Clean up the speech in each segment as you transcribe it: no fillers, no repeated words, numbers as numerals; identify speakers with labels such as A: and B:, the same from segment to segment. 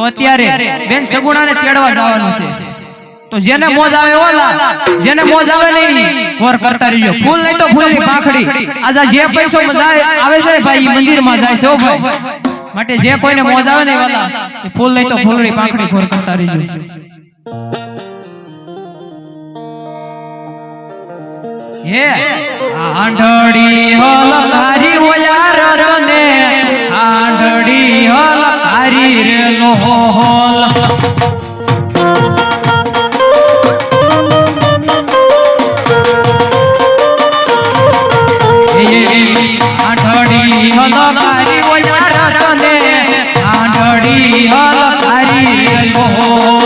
A: તો અત્યારે બેન સગુણાને તેડવા જવાનું છે તો જેને મોજ આવે ઓલા જેને મોજ આવે નહીં વર કરતા રહીજો ફૂલ નહીં તો ફૂલની પાંખડી આજા જે પૈસો જાય આવે છે ને ભાઈ મંદિરમાં જાય છે ઓ ભાઈ માટે જે કોઈને મોજ આવે ને વાલા ફૂલ નહીં તો ફૂલની પાંખડી વર કરતા રહીજો હે આંધળી હલ તારી ઓયાર રને આંધળી હલ તારી રે લોહલ આંધળી હલ તારી ઓયાર રને આંધળી હલ તારી રે લોહલ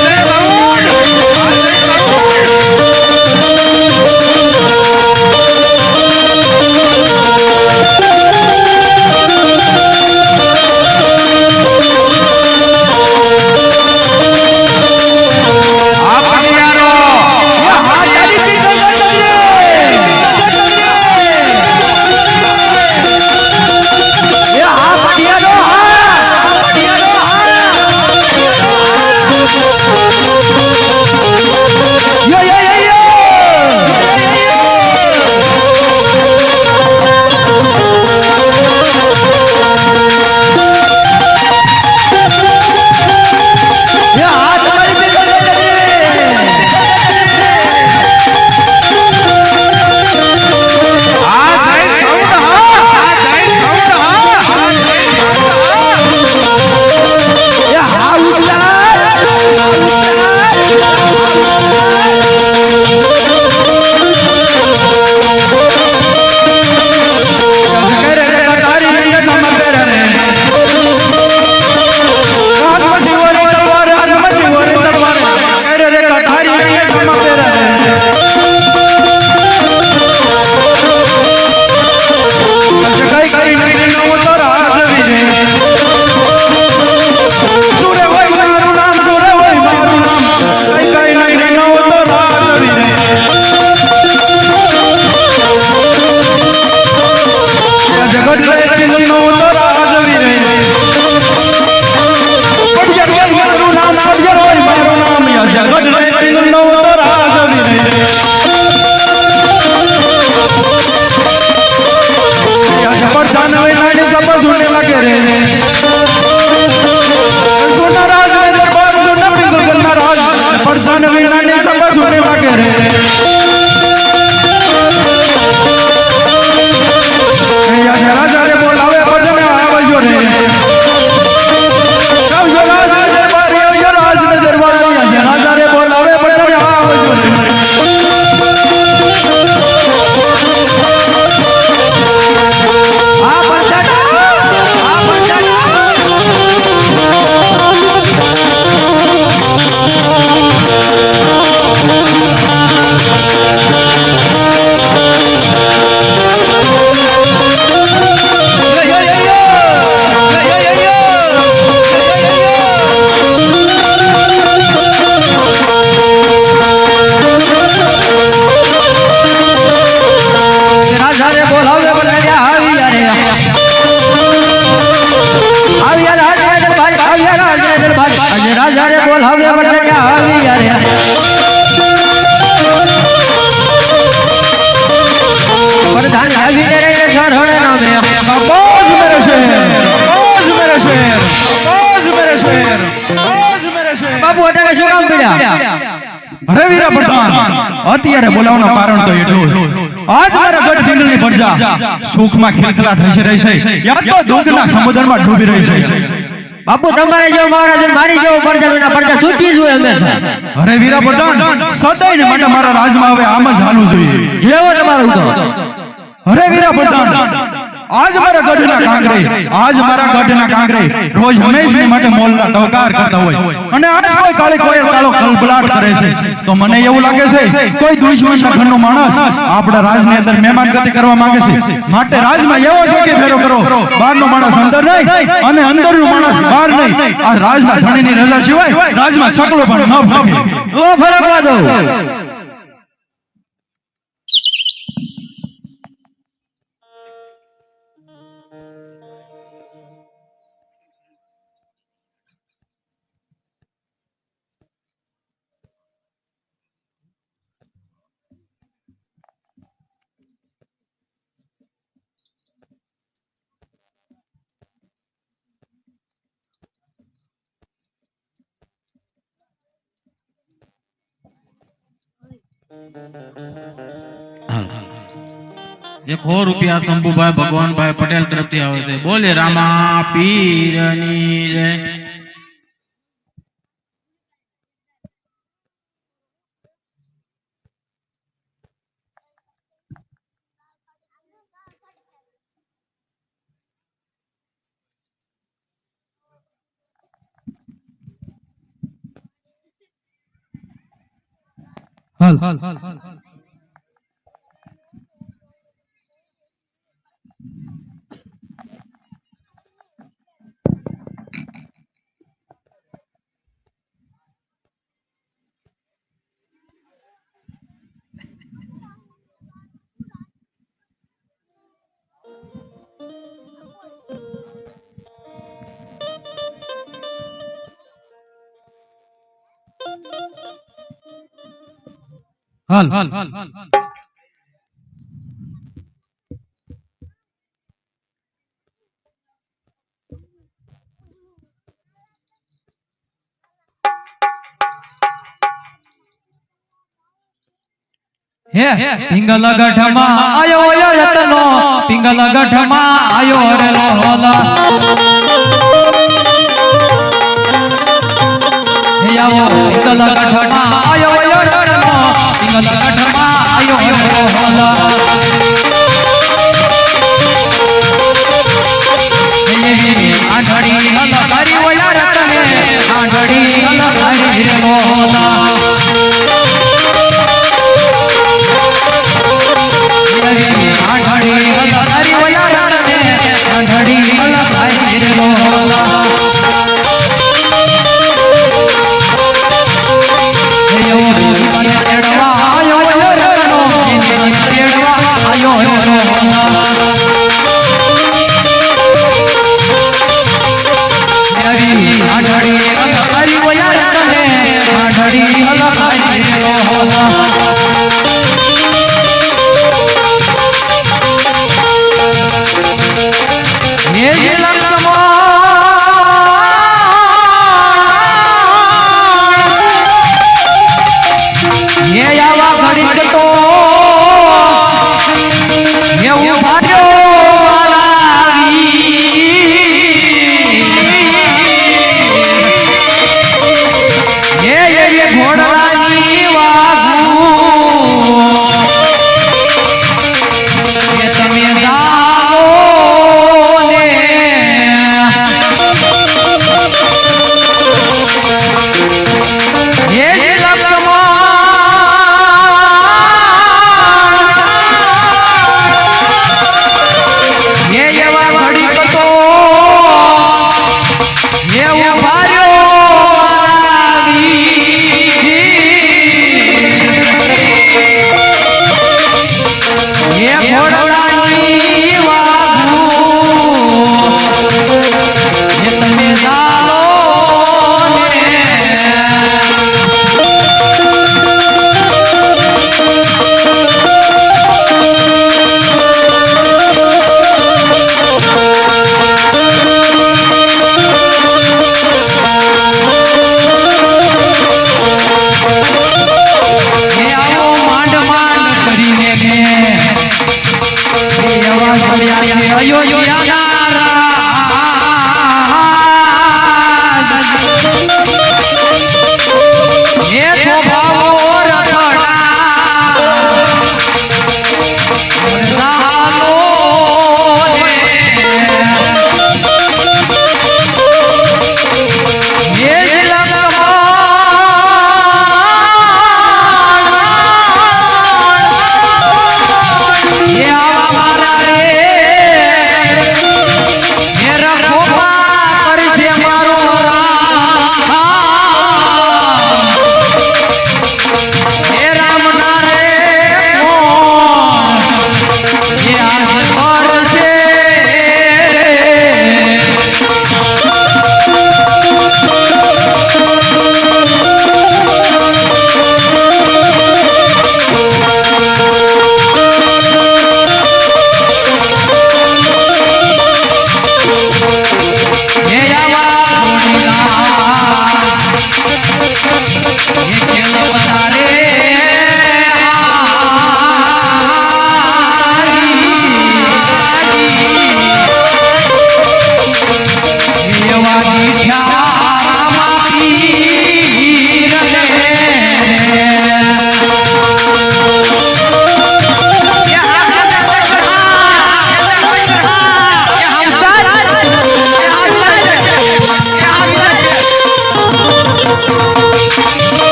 B: आज वर्धन वीणाने सब सुने वागे रे राजा रे बोलावे भजन आवજો रे कब जो राजा दरबार यो राज में दरबार राजा रे बोलावे भजन आवજો रे राजा रे बोलावे बड़े आवी यार प्रधान आवी रे शहर नाम रे आवाज मेरे शहर आवाज मेरे शहर आवाज मेरे शहर आवाज मेरे शहर बाबू अटे શું કામ પડ્યા અરે વીરા પ્રધાન અત્યારે બોલાવવાનું કારણ તો એટલું આજ મારા ગઢ ઢીંગલની પ્રજા સુખમાં ખિલખલાટ હસી રહી છે યા તો દુઃખના સમુદ્રમાં ડૂબી રહી છે बापू तुम्हारे जो महाराज मारी जो पर्दा सूची जुए हमेशा अरे वीरा प्रधान सदाय ने માટે મારા રાજમાં હવે આમ જ હાલવું જોઈએ જેવો તમારો તો અરે વીરા પ્રધાન आज મારા ગઢના કાંગરે રોજ હંમેશા માટે મોલના ટવકાર કરતા હોય અને આજ કોઈ કાળે કોઈ કાળો ખલબલાટ કરે છે તો મને એવું લાગે છે કોઈ દુશ્મનના ઘરનો માણસ આપણા રાજની અંદર મહેમાન ગતિ કરવા માંગે છે માટે રાજમાં એવો છે કે ફેરો કરો બહારનો માણસ અંદર નહીં અને અંદરનો માણસ બહાર નહીં આ રાજના ધણીની રજા સિવાય રાજમાં સકલો પણ ન ભાગે ઓ ફરકવા દો
C: ₹100 શંભુભાઈ ભગવાનભાઈ પટેલ તરફથી આવે છે બોલે રામા પીરની જય
B: હાલ હાલ
A: હે પિંગલ ગઢમાં આયો યો રતનો પિંગલ ગઢમાં આયો રે લોલા હે આવો પિંગલ ગઢમાં આયો યો રતનો પિંગલ ગઢમાં આયો રે લોલા આંધળી હલ કરી ઓલા રતને આંધળી હલ કરી રે લોલા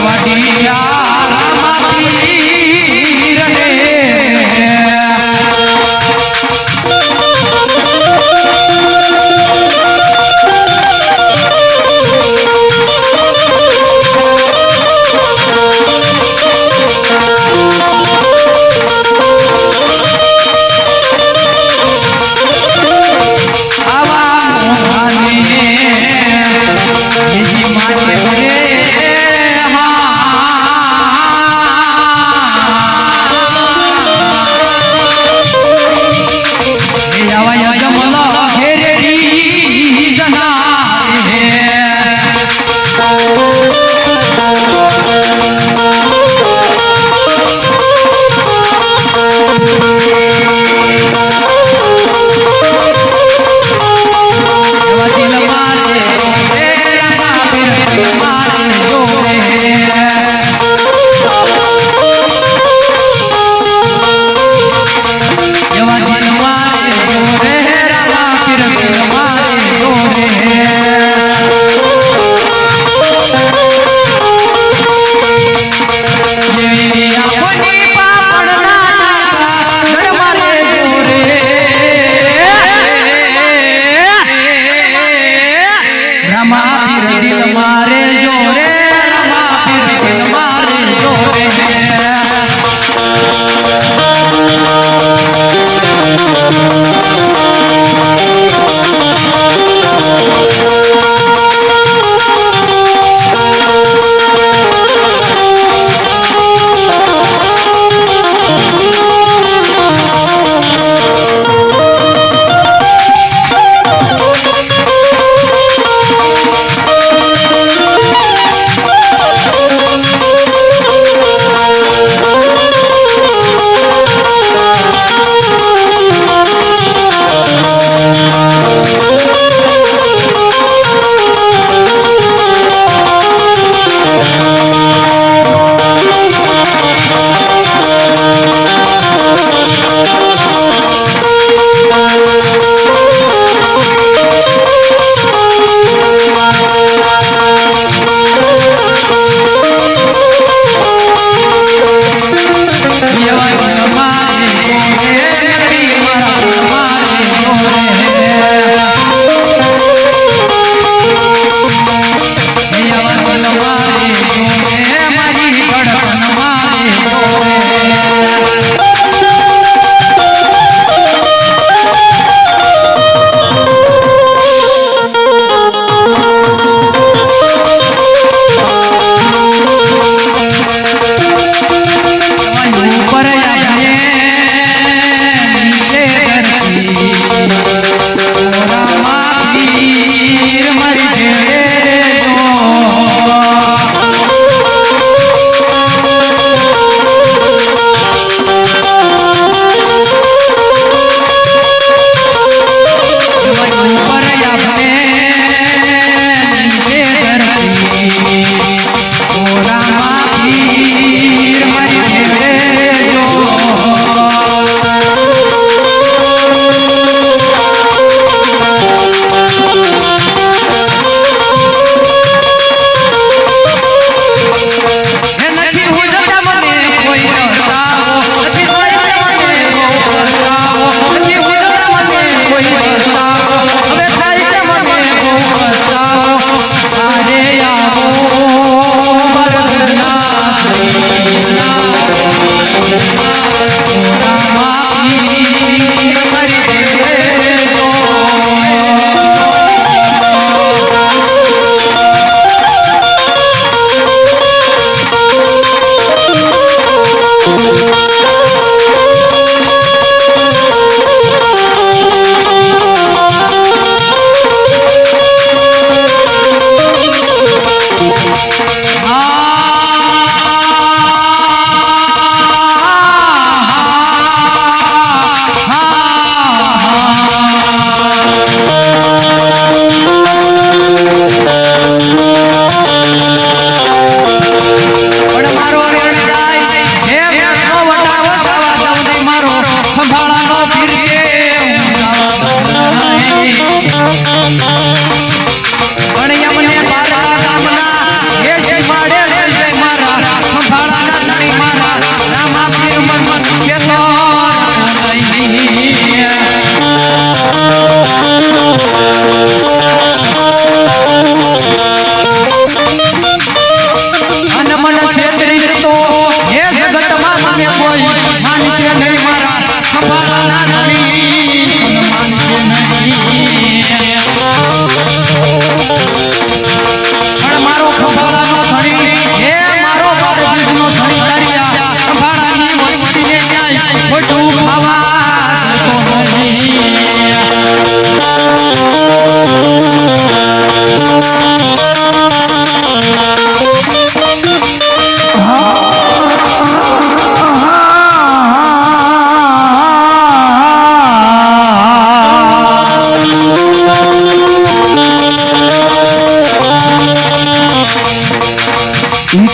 A: વાડી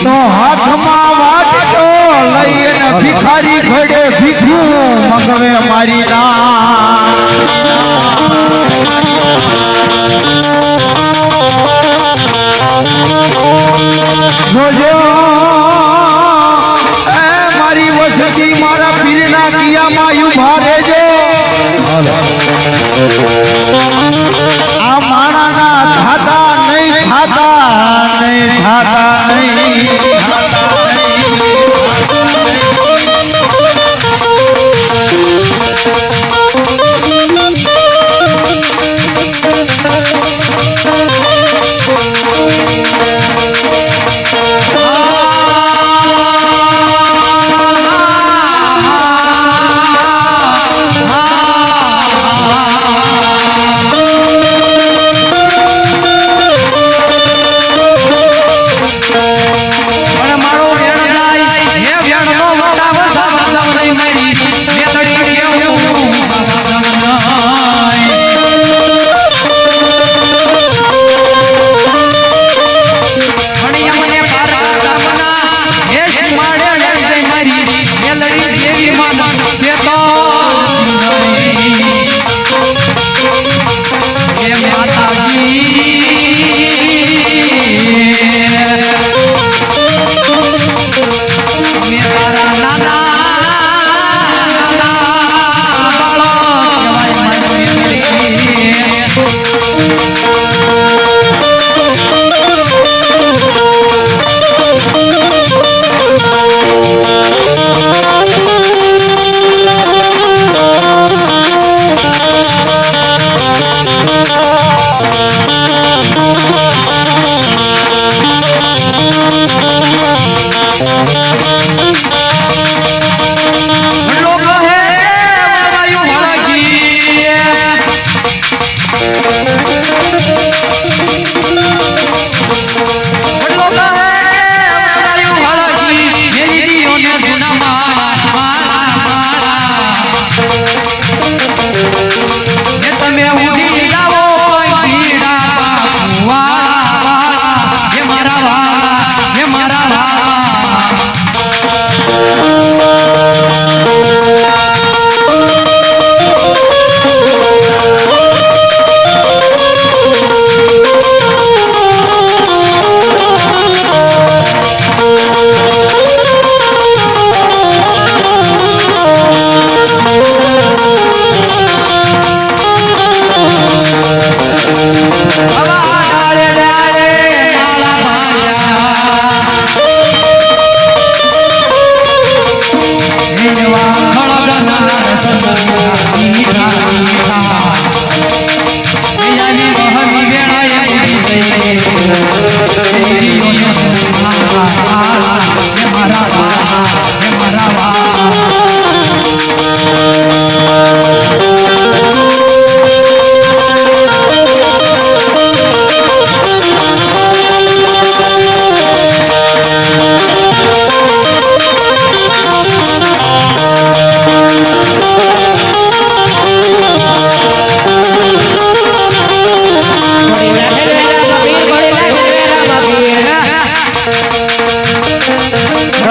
B: તો હાથમાં વાટકો લઈને ભિખારી ઘડે ભીખ્યું મંગવે મારી જોજો એ મારી વસતી મારા પીરના કિયામાં ઉભા રહેજો આ માણાના થાતા નહીં થાતા નહીં થાતા નહીં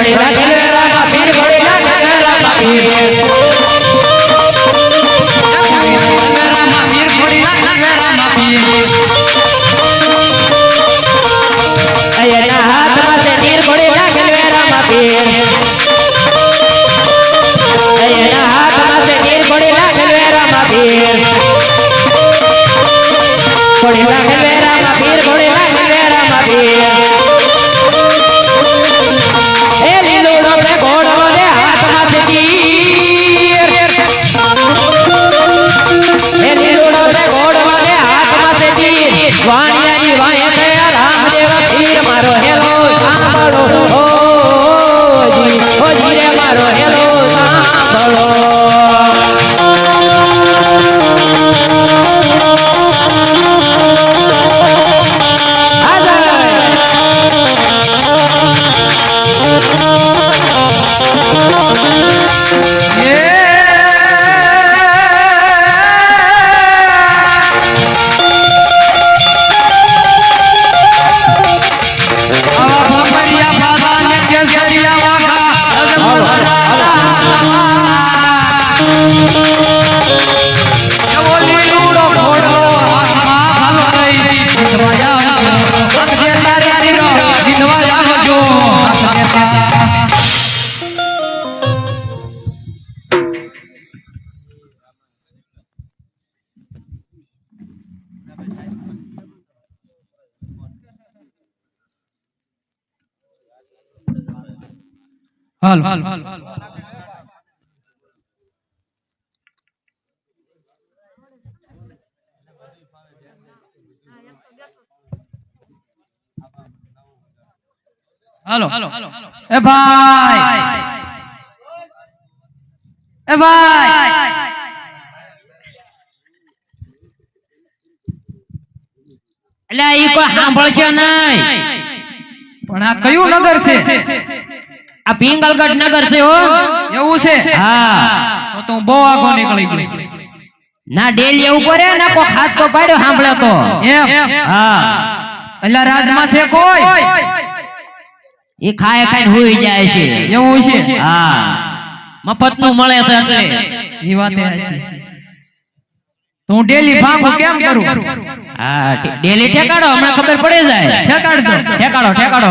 B: ઘોડી લાગે રામા પીર ઘોડી લાગે રામા પીર
A: રામા પીર ઘોડી લાગે રામા પીર
B: એના હાથમાં તે નીર ઘોડી લાગે રામા પીર એના હાથમાં તે નીર ઘોડી લાગે રામા પીર ઘોડી લાગે રામા પીર ઘોડી લાગે રામા પીર એ લીલુડો ને ઘોડો ને હાથમાં તે તીર એ લીલુડો ને ઘોડો ને હાથમાં તે તીર વાણિયાની વાય ગયા રામદેવ પીર મારો હેલો સાંભળો ઓ જી રે મારો હેલો સાંભળો
A: હાલ હાલો એ ભાઈ એ ભાઈ
B: એટલે ઈ કોઈ સાંભળશે નહીં
A: પણ આ કયું નગર છે
B: આ પિંગલગઢ નગર છે હો
A: એવું છે
B: હા
A: તો બહુ આગો નીકળી ગયો
B: ના ડેલી ઉપર હે ના કો ખાસ તો પાડ્યો સાંભળે તો
A: એમ
B: હા
A: અલ્લા રાજમાં છે કોઈ
B: ઈ ખાય ખાઈને હુઈ જાય છે
A: એવું છે
B: હા મફત નું મળે છે એટલે
A: ઈ વાત છે તો હું ડેલી ભાગું કેમ કરું
B: હા ડેલી ઠેકાડો હમણાં ખબર પડી જાય
A: ઠેકાડજો
B: ઠેકાડો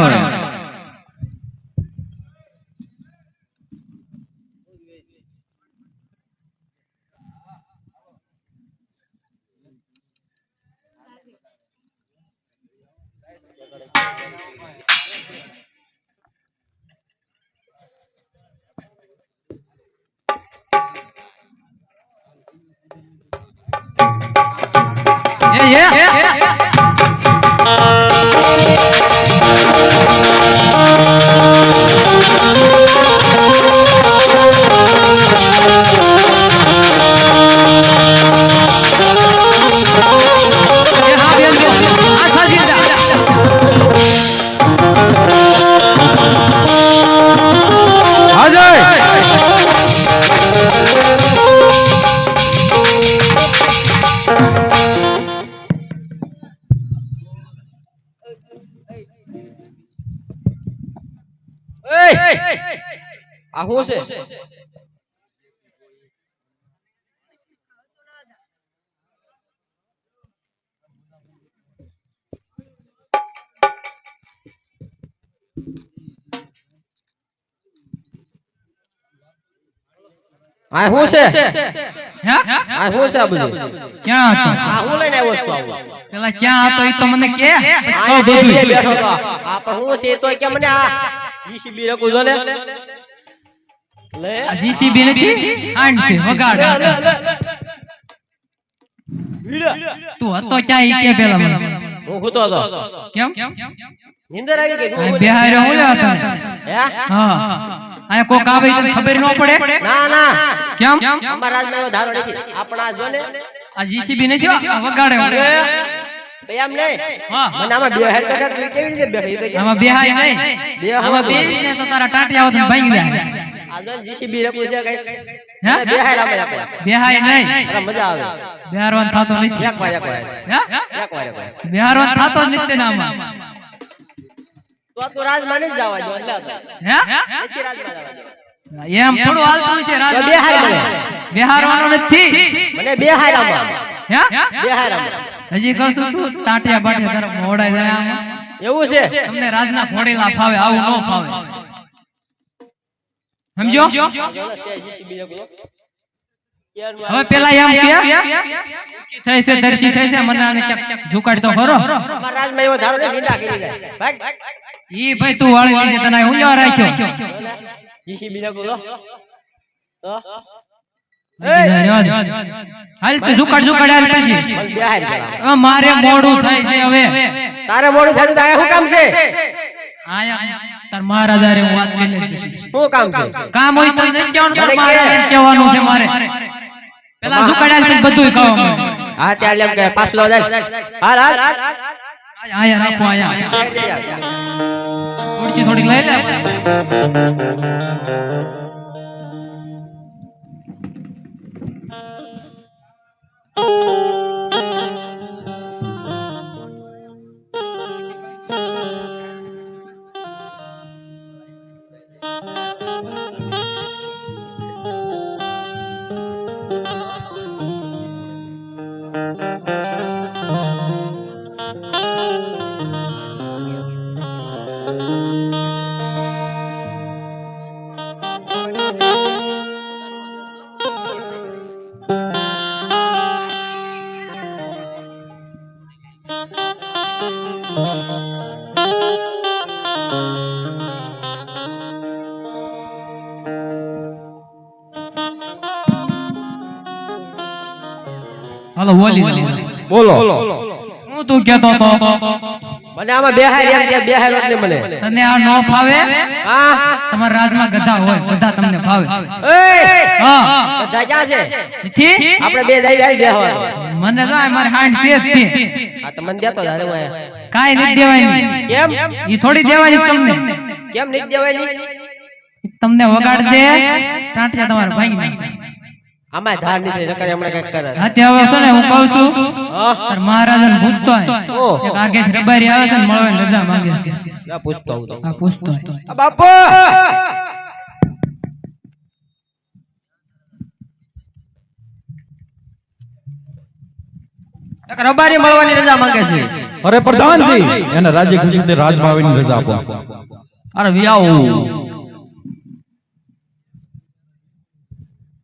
B: આ હું છે આ હું છે
A: હે
B: આ હું છે આ બધું
A: ક્યાં હતો
B: આ હું લઈને આવ્યો છું
A: પેલા ક્યાં હતો ઈ તો મને કે
B: આ ડેલી બેઠો તો આ પણ હું છે તો કે મને આ જીસીબી રકું જો ને લે
A: આ જીસીબી નથી આંડ છે વગાડ તું હતો ક્યાં ઈ કે પેલા મને
B: હું હતો તો
A: કેમ
B: નિંદર આવી ગઈ
A: આ બિહાર હું હતા
B: હે
A: હા આ કોક આવે તો ખબર ન પડે
B: ના ના
A: કેમ
B: અમાર રાજમાં એવો ધારો નથી આપણા જો ને
A: આ જીસીબી નથી વગાડે
B: એમ નહીં
A: હા
B: મને આમાં બે હેડ ટકા તું કેવી રીતે બેઠી
A: આમાં બેહાય નહીં આમાં બિઝનેસ તારા ટાટિયા આવત ભાંગી જાય
B: આ જો જીસીબી રકું છે કઈ
A: હે
B: બે હેડ આપણે આપણે
A: બેહાય નહીં
B: અરે મજા આવે
A: બિહારવાન થાતો નથી
B: એક વાર
A: હે બિહારવાન થાતો જ નથી ને આમાં
B: તો તો રાજમાં નહીં જવા દો એટલે તો.
A: હે
B: નથી રાજમાં જવા દો.
A: એમ થોડું હાલતું છે
B: તો બેહાર મને.
A: બિહારવાનું નથી
B: મને બેહારામાં.
A: હે
B: બેહારામાં.
A: હજી કહું છું તું ટાટિયા બાટિયા તરફ મોડાઈ જાય આમ.
B: એવું છે.
A: તમને રાજના ફોડેલા ફાવે આવું ન ફાવે સમજો હવે પેલા એમ કે થઈ છે દર્શી થઈ છે મને આને ક્યાંક ઝુકાડ તો ખરો
B: અમારા રાજમાં એવો ધારો નહીં ઢીંડા કરી જાય. ભાગ.
A: ઈ ભાઈ તું વાળી છે તને હું લેવા રાખ્યો
B: જીસી બીજા બોલો. તો
A: હાલ તું ઝુકાડ હાલ પછી
B: મને બેહાર કરા.
A: હવે મારે મોડું થાય છે હવે
B: તારે મોડું થયું તો આયા શું કામ છે?
A: આયા તાર મહારાજા રે હું વાત કરી લઈશ પછી.
B: શું કામ છે?
A: કામ હોય તો નહીં કહેવાનું તાર મહારાજા કહેવાનું છે મારે પેલા ઝુકાડ હાલ પછી બધુંય કહો મને.
B: હા ત્યારે એમ કે પાછલો જાય. હાલ હાલ
A: આયા રાખો આયા ખુરશી થોડીક લઈ લે હાલો બોલી
B: બોલો.
A: હું તું કહેતો તો
B: મને આમાં બેહાર એમ કે બેહાર એટલે મને.
A: તને આ નો ફાવે
B: હા.
A: તમારા રાજમાં ગધા હોય ગધા તમને ફાવે
B: એય
A: હા
B: બધા ક્યાં છે?
A: નથી
B: આપણે બે દઈ આવી બેહવા.
A: મને તો મારે હાંડ શેષ છે
B: આ તો મને દેતો ધારે હું આયા.
A: કાઈ નથી દેવાની
B: કેમ?
A: ઈ થોડી દેવાની છે તમને
B: કેમ નહીં દેવાની?
A: તમને વગાડ દે ટાંટિયા તમારા ભાઈ
B: આમાં ધાર નીકળે નકર હમણાં કઈક કરે.
A: હાથે હવે છે ને હું કહું છું
B: હા.
A: તાર મહારાજાને પૂછતો હોય
B: ઓહો.
A: એક આગે રબારી આવે છે ને મળવાની રજા માંગે છે
B: ના પૂછતો હું તો.
A: આ પૂછતો હોય
B: આ બાપુ એક રબારી મળવાની રજા માંગે છે.
D: અરે પ્રધાનજી એને રાજ્ય ખસીને રાજભાવીની રજા આપો.
B: અરે વિયાઓ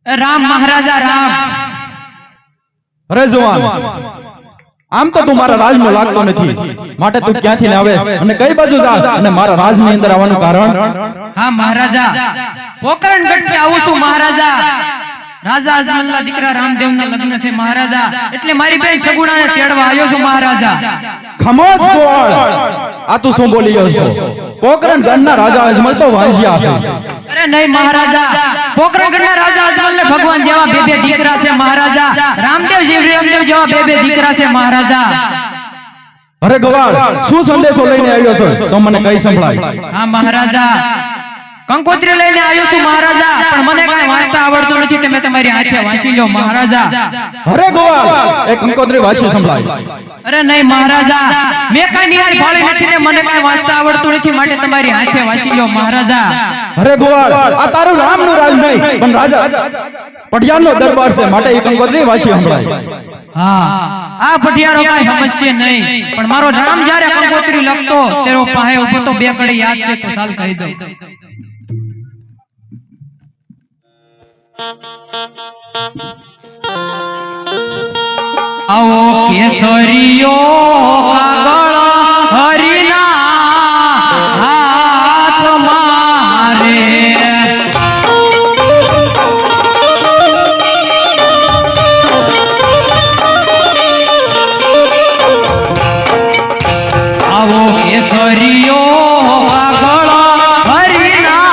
A: રામ મહારાજા રામ
D: અરે જવાન આમ તો તું મારા રાજમાં લાગતો નથી માટે તું ક્યાંથી આવે અને કઈ બાજુ જાસ અને મારા રાજની અંદર આવવાનું કારણ?
A: હા મહારાજા પોકરણગઢ થી આવું છું મહારાજા રાજા અજમલના દીકરા રામદેવના લગ્ન છે મહારાજા એટલે મારી બેન સગુણાને તેડવા આવ્યો છું મહારાજા
D: ખમોશ ગોળ આ તું શું બોલી રહ્યો છો? પોકરણગઢના રાજા અજમલ તો વાંજિયા છે.
A: અરે નહીં મહારાજા પોકરણગઢના રાજા અજમલને ભગવાન જેવા બે દીકરા છે મહારાજા રામદેવ જેવા બે દીકરા છે મહારાજા
D: અરે ગવાળ શું સંદેશો લઈને આવ્યો છો તો મને કઈ સંભળાય?
A: હા મહારાજા કંકોત્રી લઈને આવ્યો છું મહારાજા પણ મને કાંઈ વાંચતા આવડતું નથી તમે તમારી હાથે વાંચી લો મહારાજા
D: અરે ગોળ એક કંકોત્રી વાંચી સંભળાય.
A: અરે નહીં મહારાજા મેં કાંઈ નિહાળ ફાળી નથી ને મને કાંઈ વાંચતા આવડતું નથી માટે તમારી હાથે વાંચી લો મહારાજા
D: અરે ગોળ આ તારું રામનું રાજ નહીં પણ રાજા પટિયારનો દરબાર છે માટે એ કંકોત્રી વાંચી સંભળાય.
A: હા આ પટિયારો કાંઈ સમજશે નહીં પણ મારો રામ જ્યારે કંકોત્રી લખતો તેરો પાસે ઉભો તો બે કડી યાદ છે તો ચાલ કહી દઉં આવો કેસરીયો કાગળ હરિના હાથ મારે આવો કેસરીયો કાગળ હરિના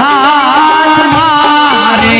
A: હાથ મારે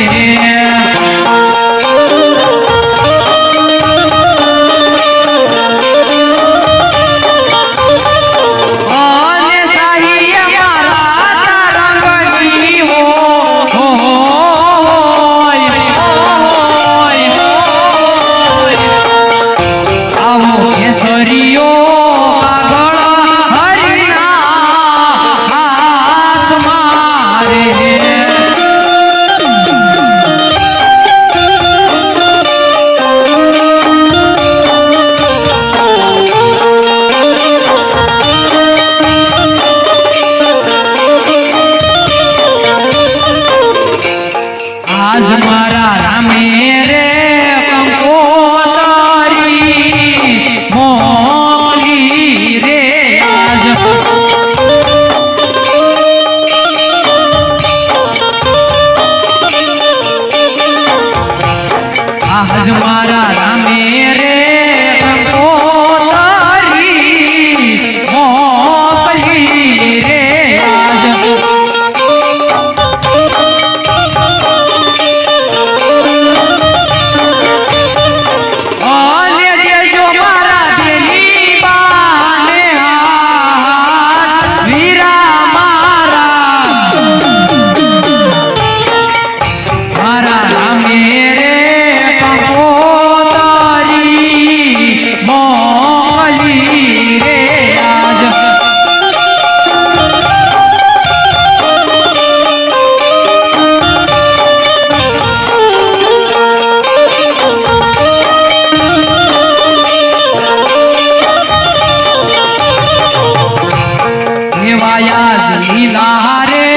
A: આજ લીલા રે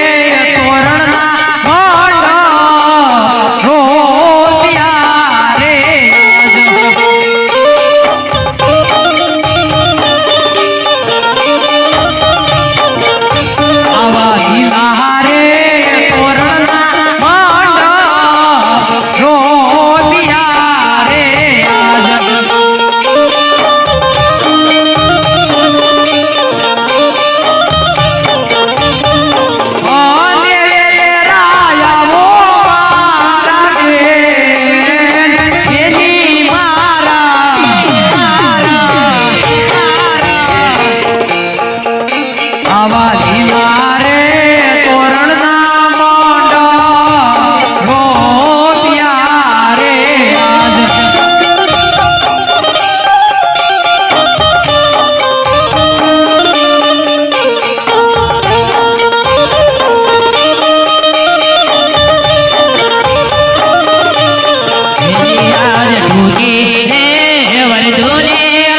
A: તોરણના મંડપ રોપ્યા રે આવા લીલા રે તોરણના મંડપ રોપ્યા રે આજ આવા લીલા રે તોરણના મંડપ રોપ્યા રે આજ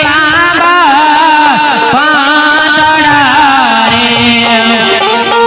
B: લાંબા પાંદડા રે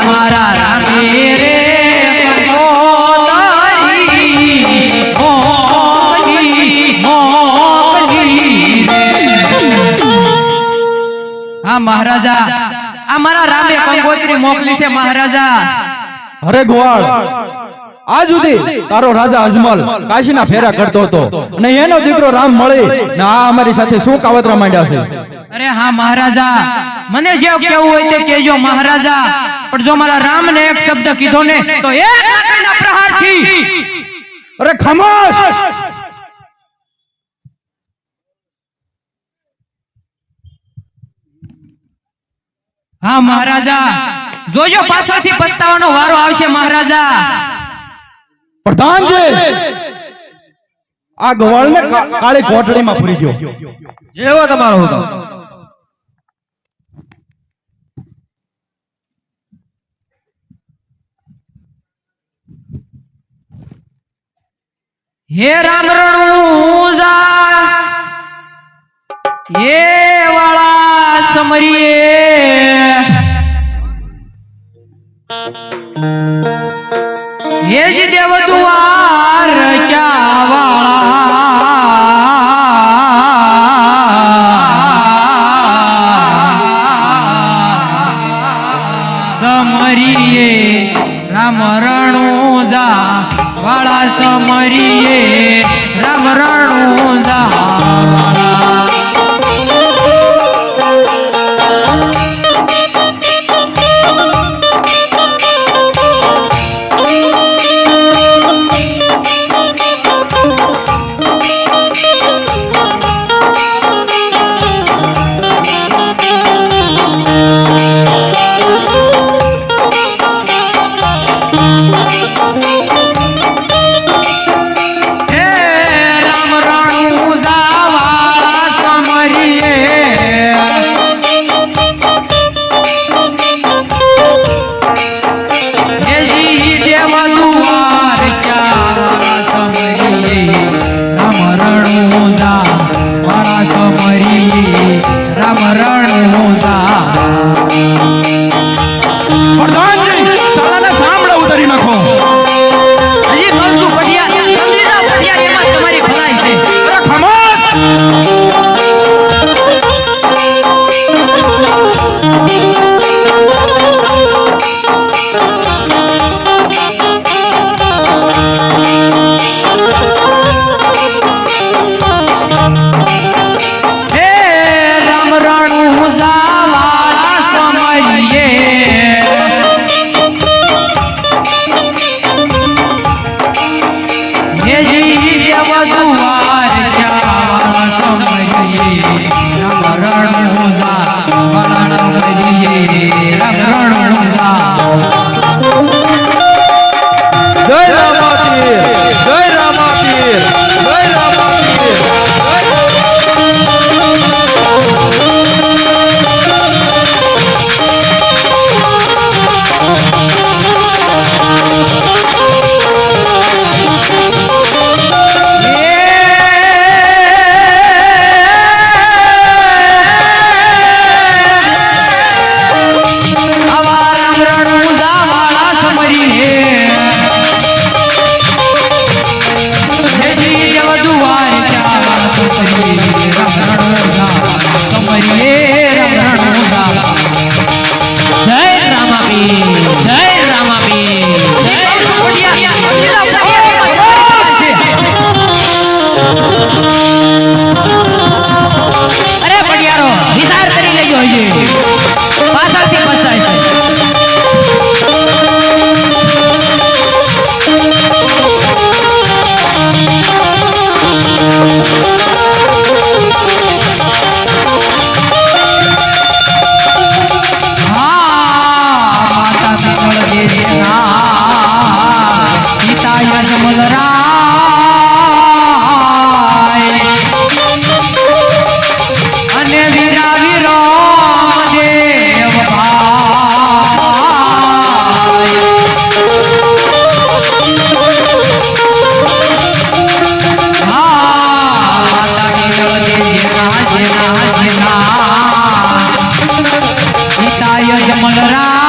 A: મારા રામે રે કંકોતરી મોકલી હા મહારાજા આ મારા રામે કંકોત્રી મોકલી છે મહારાજા
D: અરે ગોવાળ આ સુધી તારો રાજા અજમલ કાશીના ફેરા કરતો હતો અને એનો દીકરો રામ મળી ને આ અમારી સાથે શું કાવતરા માંડ્યા છે
A: અરે હા મહારાજા મને જે કેવું હોય તે કહેજો મહારાજા પણ જો મારા રામને એક શબ્દ કીધો ને તો એક લાકડીના પ્રહારથી
D: અરે ખામોશ
A: હા મહારાજા જોજો પાછળથી પસ્તાવાનો વારો આવશે મહારાજા
D: પ્રધાનજી આ ગોવાળને કાળી કોટડીમાં પૂરી ગયો
B: જેવો તમારો હુકમ
A: હે રામ રણુજા હે વાળા સમરીએ હે જી દેવ દુઆર ક્યાં વાળા સમરીએ રામ રણુજા વાળા સમરીએ રામ રણુજા પિતાય જમલરા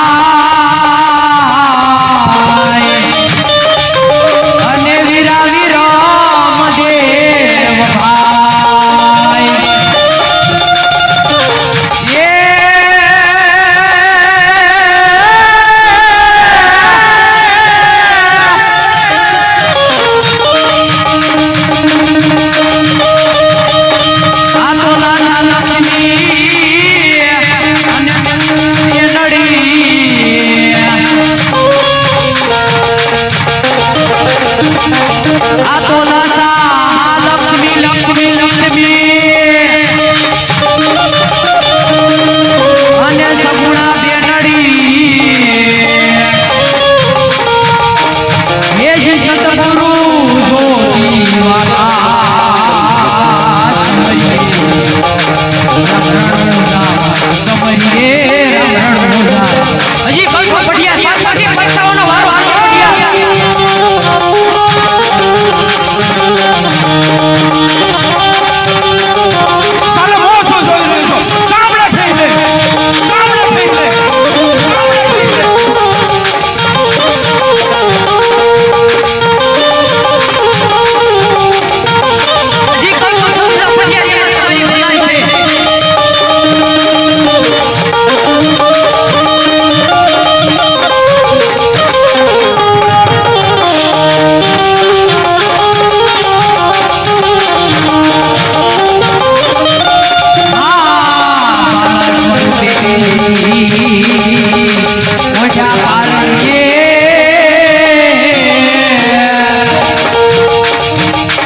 A: ઓછા પારણીએ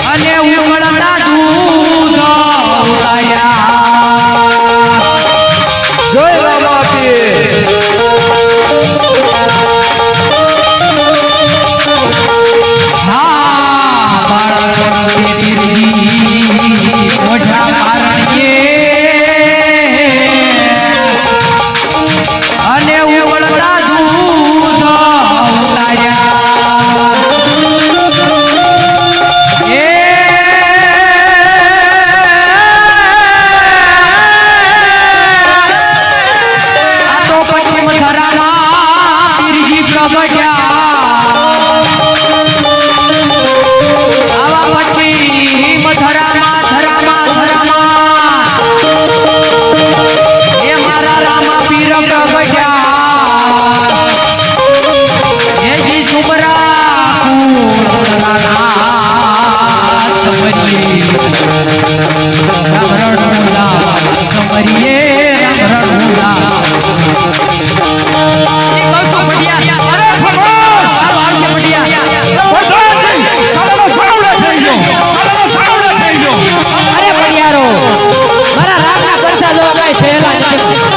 A: અને ઉકળતા દૂધ ઉલાયા
B: જય રામા પીર
A: હા બાળક પીરજી ઓછા પારણીએ અને ઉકળતા દૂધ ઉલાયા આ તો પશ્ચિમ ધરામાં પીરજી પ્રગટ્યા આવા પશ્ચિમ ધરામાં એ મારા રામા પીર પ્રગટ્યા એ જી સુમરા કુળના સમરીએ રામરણુલા સમરીએ રામરણુલા એ કૌશો પડિયા અરે ખમોશ સારું આવશે પડિયા
D: પ્રધાનજી સાવડો થઈ ગયો સાવડો થઈ ગયો
B: અરે પડિયારો મારા રામના પરસા જેવા કાંઈ છેલા નથી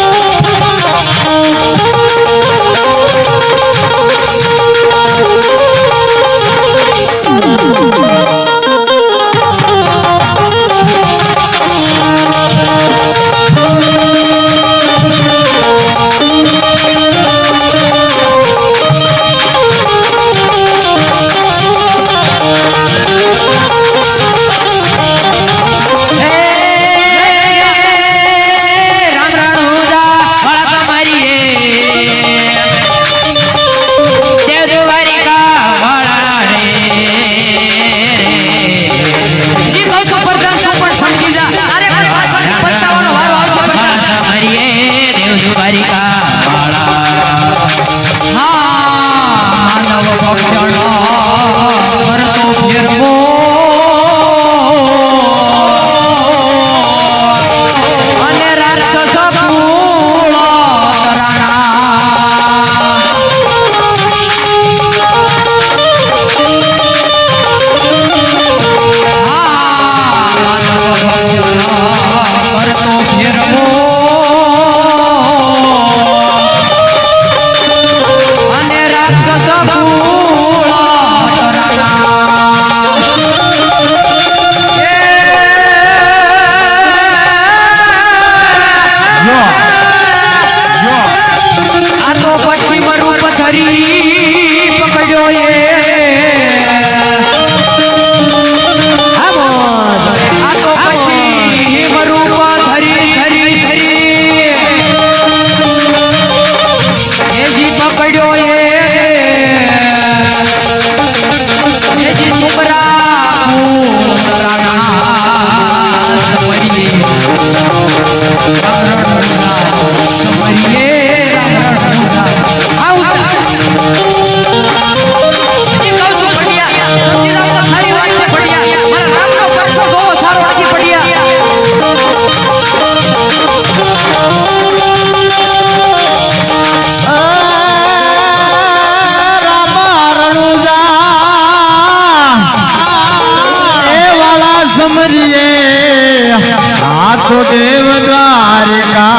E: આખો દેવ દ્વારિકા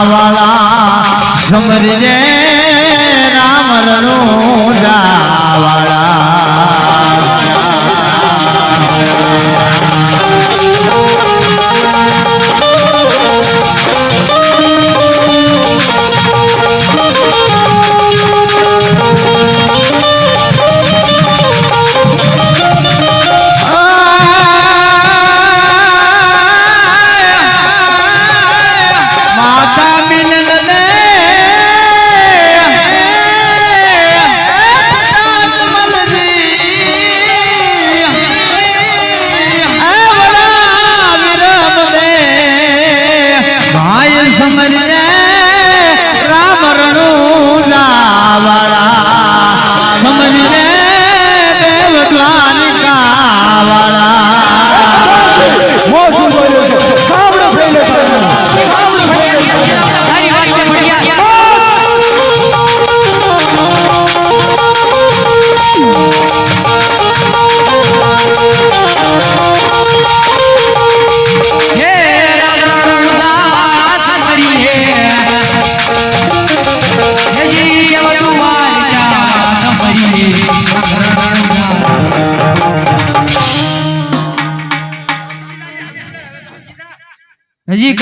E: વાળા સમરીએ રામ રણુજા માતા મિલન દે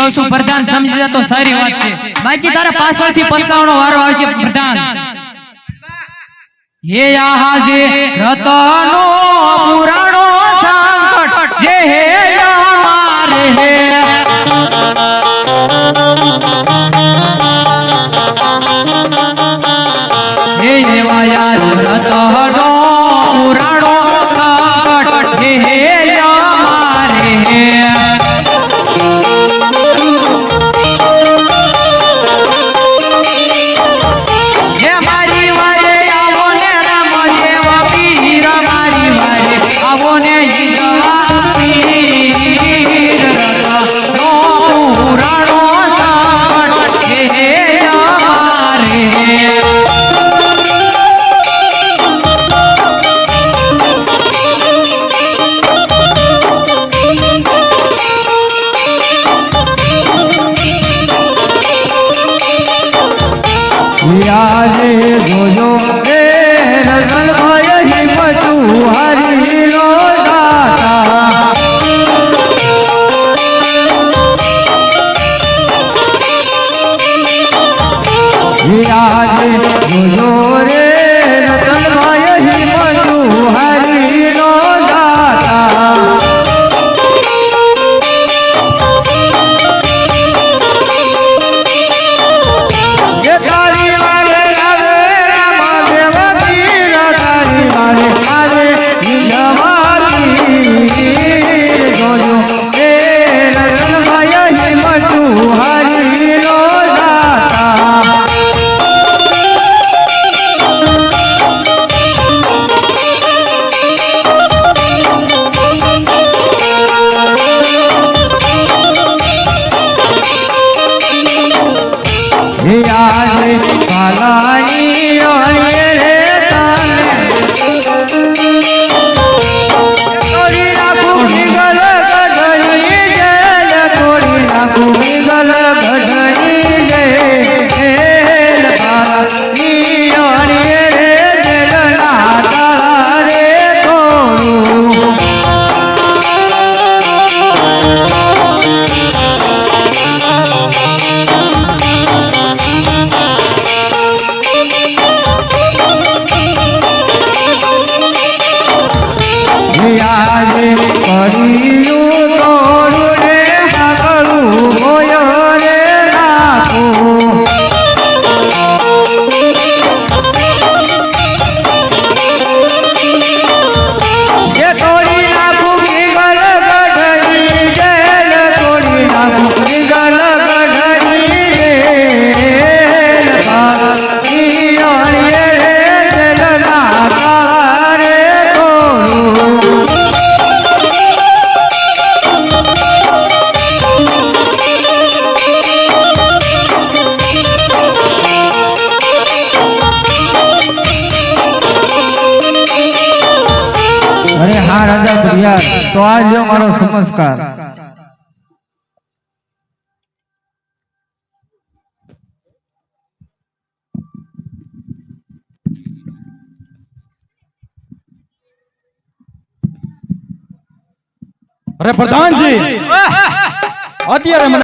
A: કહું છું પ્રધાન સમજી જા તો સારી વાત છે, બાકી તારે પાછળથી પસ્તાવાનો વારો આવશે પ્રધાન. હે આહાજે રતનો પુરાણો સંકટ જે હે અમારે હે. હે એવાયા રતનો પુરાણો સંકટ જે હે અમારે હે. હે મારી વારે આવો ને રામ જેવા પીર, મારી વારે આવો ને ઈદવા પીર. રતનો પુરાણો સંકટ જે અમારે હે.
B: આજે જોજો એ રતન ભાઈ હિંમતું હરી નો દાતા. આજે જોજો રે રતન ભાઈ હિંમતું હરી નો દાતા. ये तारी वाले आवे राम देवा पीर, तारी वाले आवे हिंदवाती. जोजो ए रतन भाई हिम्मतू हरी नो दाता. આજે કાલાની ઓળે રે તાને તોડી નાખું ગલ ગઢની જેલ, તોડી નાખું ગલ ગઢની જેલ. કાલાની ઓળે રે જેલના તાળા રે તોડું. આજે કર્યું તોડું રે હાકળું ગોયો રે નાખું. જે તોડી નાખું ગલ ગઢની જેલ, તોડી નાખું ગલ ગઢની જેલ. કાલાની ઓળે રે જેલના તાળા રે તોડું. અરે હા રાજા ભૈયા, તો આ લ્યો મારો નમસ્કાર.
D: અરે પ્રધાનજી અત્યારે મને